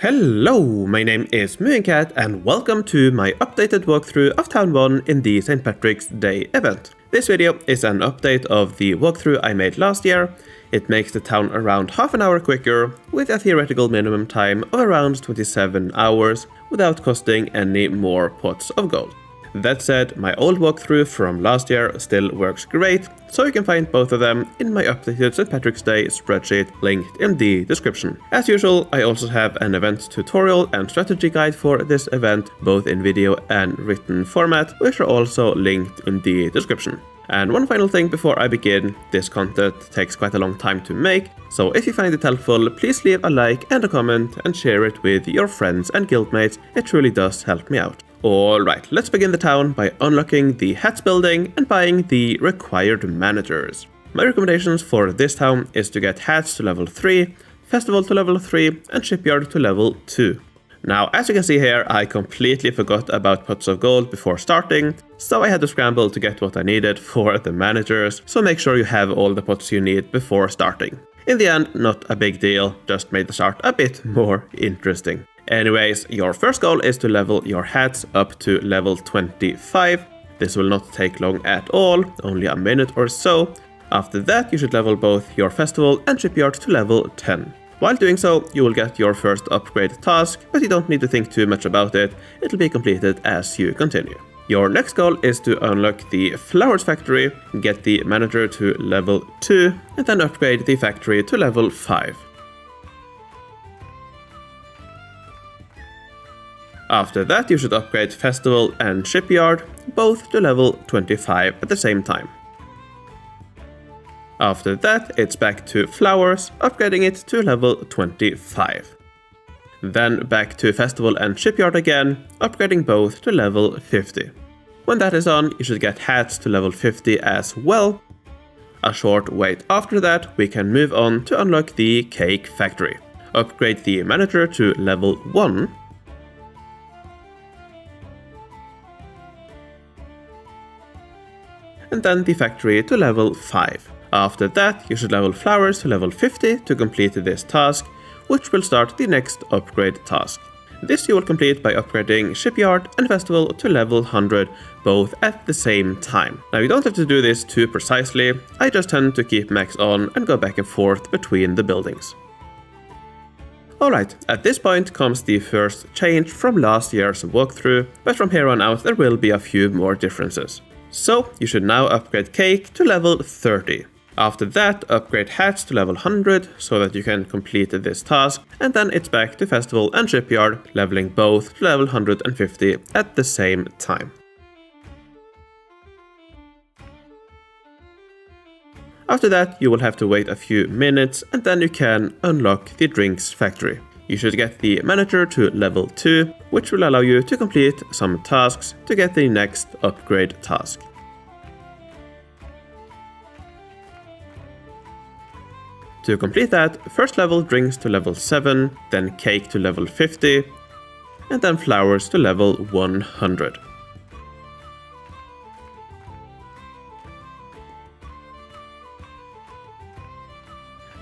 Hello, my name is MooingCat and welcome to my updated walkthrough of Town 1 in the St. Patrick's Day event. This video is an update of the walkthrough I made last year. It makes the town around half an hour quicker, with a theoretical minimum time of around 27 hours, without costing any more pots of gold. That said, my old walkthrough from last year still works great, so you can find both of them in my updated St. Patrick's Day spreadsheet linked in the description. As usual, I also have an event tutorial and strategy guide for this event, both in video and written format, which are also linked in the description. And one final thing before I begin, this content takes quite a long time to make, so if you find it helpful, please leave a like and a comment and share it with your friends and guildmates, it truly does help me out. Alright, let's begin the town by unlocking the Hats building and buying the required managers. My recommendations for this town is to get Hats to level 3, Festival to level 3 and Shipyard to level 2. Now, as you can see here, I completely forgot about pots of gold before starting, so I had to scramble to get what I needed for the managers, so make sure you have all the pots you need before starting. In the end, not a big deal, just made the start a bit more interesting. Anyways, your first goal is to level your Hats up to level 25. This will not take long at all, only a minute or so. After that, you should level both your Festival and Shipyard to level 10. While doing so, you will get your first upgrade task, but you don't need to think too much about it, it'll be completed as you continue. Your next goal is to unlock the Flowers factory, get the manager to level 2, and then upgrade the factory to level 5. After that, you should upgrade Festival and Shipyard, both to level 25 at the same time. After that, it's back to Flowers, upgrading it to level 25. Then back to Festival and Shipyard again, upgrading both to level 50. When that is on, you should get Hats to level 50 as well. A short wait after that, we can move on to unlock the Cake Factory. Upgrade the manager to level 1. And then the factory to level 5. After that, you should level Flowers to level 50 to complete this task, which will start the next upgrade task. This you will complete by upgrading Shipyard and Festival to level 100, both at the same time. Now you don't have to do this too precisely, I just tend to keep max on and go back and forth between the buildings. Alright, at this point comes the first change from last year's walkthrough, but from here on out there will be a few more differences. So, you should now upgrade Cake to level 30. After that, upgrade Hats to level 100 so that you can complete this task, and then it's back to Festival and Shipyard, leveling both to level 150 at the same time. After that, you will have to wait a few minutes and then you can unlock the Drinks Factory. You should get the manager to level 2, which will allow you to complete some tasks to get the next upgrade task. To complete that, first level Drinks to level 7, then Cake to level 50, and then Flowers to level 100.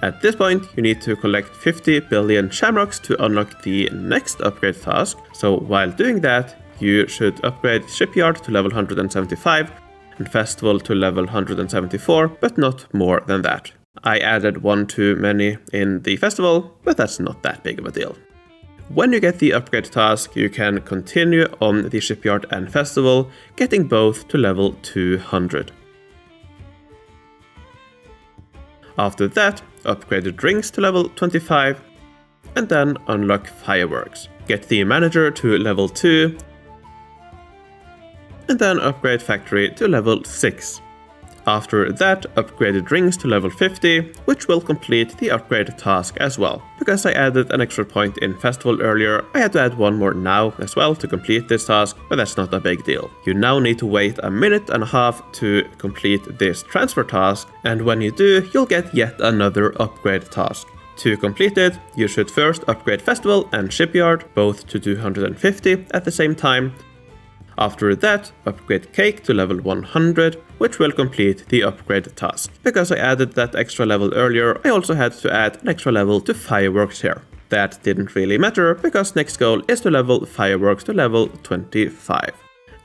At this point, you need to collect 50 billion Shamrocks to unlock the next upgrade task, so while doing that, you should upgrade Shipyard to level 175 and Festival to level 174, but not more than that. I added one too many in the Festival, but that's not that big of a deal. When you get the upgrade task, you can continue on the Shipyard and Festival, getting both to level 200. After that, upgrade the Drinks to level 25, and then unlock Fireworks. Get the manager to level 2, and then upgrade Factory to level 6. After that, upgrade the Drinks to level 50, which will complete the upgrade task as well. Because I added an extra point in Festival earlier, I had to add one more now as well to complete this task, but that's not a big deal. You now need to wait a minute and a half to complete this transfer task, and when you do, you'll get yet another upgrade task. To complete it, you should first upgrade Festival and Shipyard, both to 250 at the same time. After that, upgrade Cake to level 100, which will complete the upgrade task. Because I added that extra level earlier, I also had to add an extra level to Fireworks here. that didn't really matter because next goal is to level Fireworks to level 25.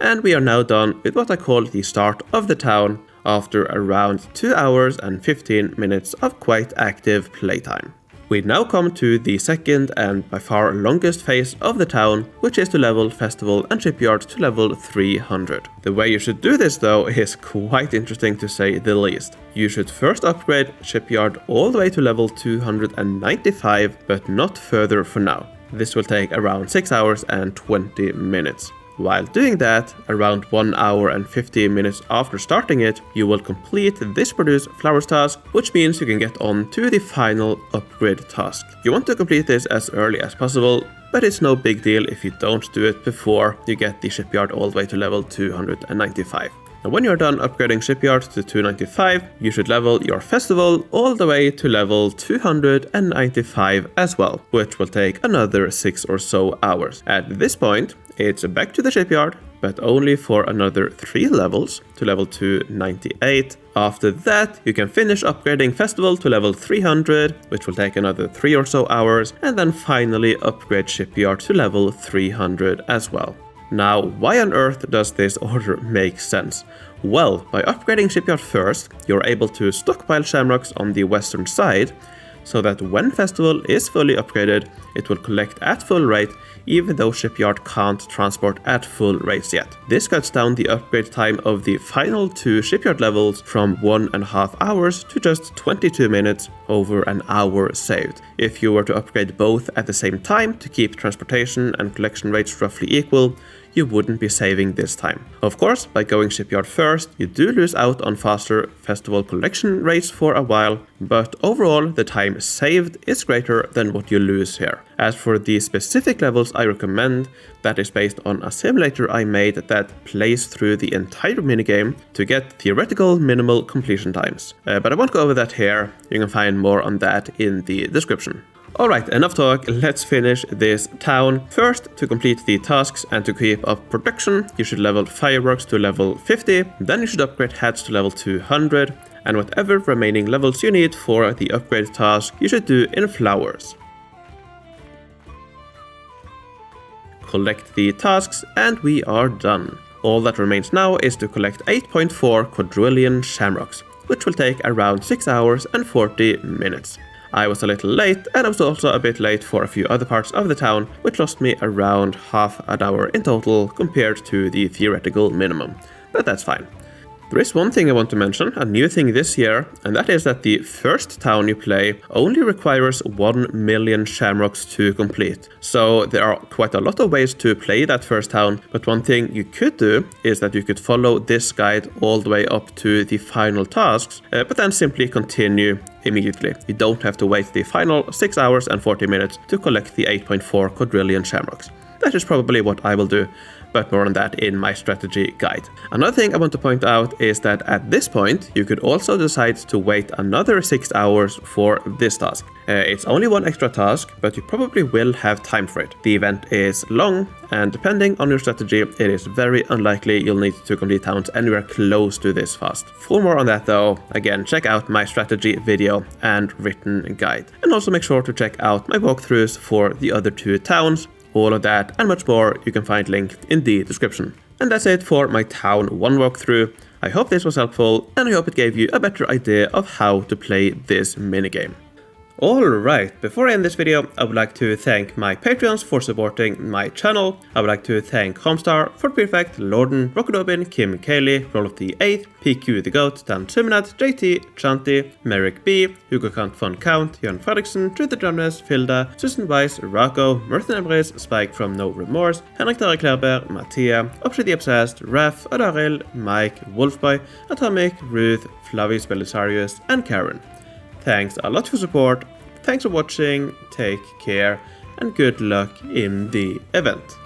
And we are now done with what I call the start of the town after around 2 hours and 15 minutes of quite active playtime. We now come to the second and by far longest phase of the town, which is to level Festival and Shipyard to level 300. The way you should do this though is quite interesting to say the least. You should first upgrade Shipyard all the way to level 295, but not further for now. This will take around 6 hours and 20 minutes. While doing that, around 1 hour and 15 minutes after starting it, you will complete this Produce Flowers task, which means you can get on to the final upgrade task. You want to complete this as early as possible, but it's no big deal if you don't do it before you get the Shipyard all the way to level 295. Now when you're done upgrading Shipyard to 295, you should level your Festival all the way to level 295 as well, which will take another 6 or so hours. At this point, it's back to the Shipyard, but only for another 3 levels to level 298. After that, you can finish upgrading Festival to level 300, which will take another 3 or so hours, and then finally upgrade Shipyard to level 300 as well. Now, why on earth does this order make sense? Well, by upgrading Shipyard first, you're able to stockpile Shamrocks on the western side, so that when Festival is fully upgraded, it will collect at full rate, even though Shipyard can't transport at full rates yet. This cuts down the upgrade time of the final 2 Shipyard levels from 1.5 hours to just 22 minutes, over an hour saved. If you were to upgrade both at the same time to keep transportation and collection rates roughly equal, you wouldn't be saving this time. Of course, by going Shipyard first, you do lose out on faster Festival collection rates for a while, but overall the time saved is greater than what you lose here. As for the specific levels I recommend, that is based on a simulator I made that plays through the entire minigame to get theoretical minimal completion times. But I won't go over that here, you can find more on that in the description. Alright, enough talk, let's finish this town. First, to complete the tasks and to keep up production, you should level Fireworks to level 50, then you should upgrade Hats to level 200, and whatever remaining levels you need for the upgrade task, you should do in Flowers. Collect the tasks, and we are done. All that remains now is to collect 8.4 quadrillion Shamrocks, which will take around 6 hours and 40 minutes. I was a little late, and I was also a bit late for a few other parts of the town, which lost me around half an hour in total compared to the theoretical minimum, but that's fine. There is one thing I want to mention, a new thing this year, and that is that the first town you play only requires 1 million Shamrocks to complete. So there are quite a lot of ways to play that first town, but one thing you could do is that you could follow this guide all the way up to the final tasks, but then simply continue immediately. You don't have to wait the final 6 hours and 40 minutes to collect the 8.4 quadrillion Shamrocks. That is probably what I will do, but more on that in my strategy guide. Another thing I want to point out is that at this point, you could also decide to wait another 6 hours for this task. It's only one extra task, but you probably will have time for it. The event is long, and depending on your strategy, it is very unlikely you'll need to complete towns anywhere close to this fast. For more on that though, again, check out my strategy video and written guide. And also make sure to check out my walkthroughs for the other 2 towns. All of that and much more you can find linked in the description. And that's it for my Town 1 walkthrough. I hope this was helpful, and I hope it gave you a better idea of how to play this minigame. Alright, before I end this video, I would like to thank my Patreons for supporting my channel. I would like to thank Homestar, Fort Perfect, Lorden, Rockodobin, Kim Cayley, Roll of the 8th, PQ the Goat, Dan Suminat, JT, Chanti, Merrick B, Hugo Kant von Count, Jan Fredriksen, Trude Drumnes, Filda, Susan Weiss, Rocco, Merthin Ebris, Spike from No Remorse, Henrik Derek Klerberg, Mattia, Obshidi Obsessed, Raf, Adaril, Mike, Wolfboy, Atomic, Ruth, Flavius Belisarius, and Karen. Thanks a lot for support, thanks for watching, take care, and good luck in the event.